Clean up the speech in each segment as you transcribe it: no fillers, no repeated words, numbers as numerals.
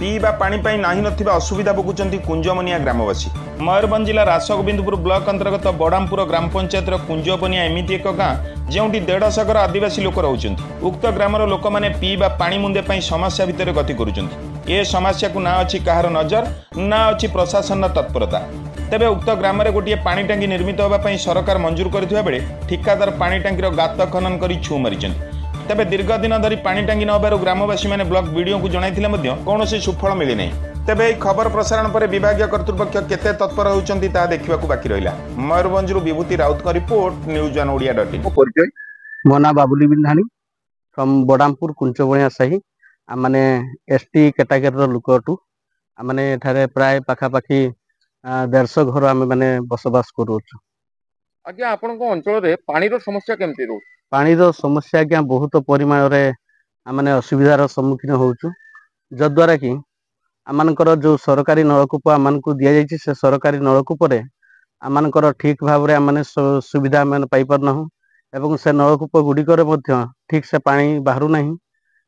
पीवा पानी नाही नथिबा असुविधा भोगुचंती कुंजबनिया ग्रामवासी। मयूरभंज जिला रासगोविंदपुर ब्लॉक अंतर्गत बड़ामपुर ग्राम पंचायत कुंजबनिया एमती एक गाँ जोटी 150 घर आदिवासी लोक रोचंती। उक्त ग्रामर लोक मैंने पीवा पानी मुंदे समस्या भितर गति करुचंती। ए समस्या को ना अच्छी कहार नजर ना अच्छी प्रशासन तत्परता। तेबे उक्त ग्राम में गोटे पानी टांगी निर्मित होगा सरकार मंजूर करथिबा बेले ठिकादार पानी टांकीर गात खनन कर छू मारिचंती। तेबे दीर्घ दिन धरी पानी टांगी नबार ग्रामवासी मैंने ब्लॉक वीडियो को जणाइथिले मध्य कौनसी सुफल मिली नहीं। तेबे खबर प्रसारण पर विभागीय कर्तृपक्ष केते तत्पर होउचंती ता देखिबा बाकी रहिला। मयूरभंजरू विभूति राउत का report news one Odia dot in. परिचय मो ना बाबुली बिंधाणी फ्रॉम बड़ामपुर कुंचबणिया साही आमने एसटी कैटेगरी लोक अटू आमने एठारे प्राय पाखापाखी 150 घर आम मैंने बसवास करूँ। आज्ञा आपण अंचल रे पानी रो समस्या केमती रो? पानी रो समस्या आज्ञा बहुत परिमाण रे आमने असुविधार सम्मुखीन होउछु, जद्वारा कि आमनकर जो सरकारी नलकूप आमको दि जाइए से सरकारी नलकूप आमनकर ठीक भाव रे आमने सुविधा आम पाई पारना एवं से नलकूप गुड़िकर ठीक से पानी बाहर नहीं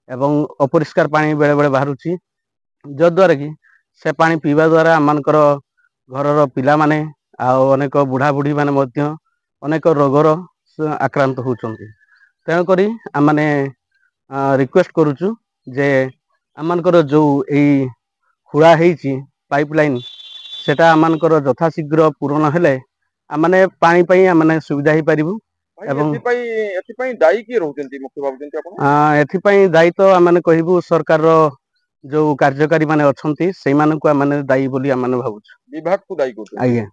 एवं अपरिष्कार पानी बेले बेले बाहरुची, जद्वारा कि से पानी पीवा द्वारा आमनकर घर पिला माने अनेक बुढ़ा बुढ़ी माने अनेक रोगर आक्रांत होउचंती। तेणुक आम रिक्वेस्ट करुचु जे आमनकर जो यही खुड़ा होती पाइपलाइन सेटा आमनकर यथाशीघ्र पूरण हेले आमने पानी पाई आमने सुविधा ही पारिबु। एवं दायी किए रहउचंती मुख्य भाबुचंती आपण? एथिपाई दायी तो आमने कहबु सरकार जो कार्यकारी माने अछंती सेई मानकु आमने दायी बोली आमने भाबुछु। विभाग को दायी करछन? आज्ञा।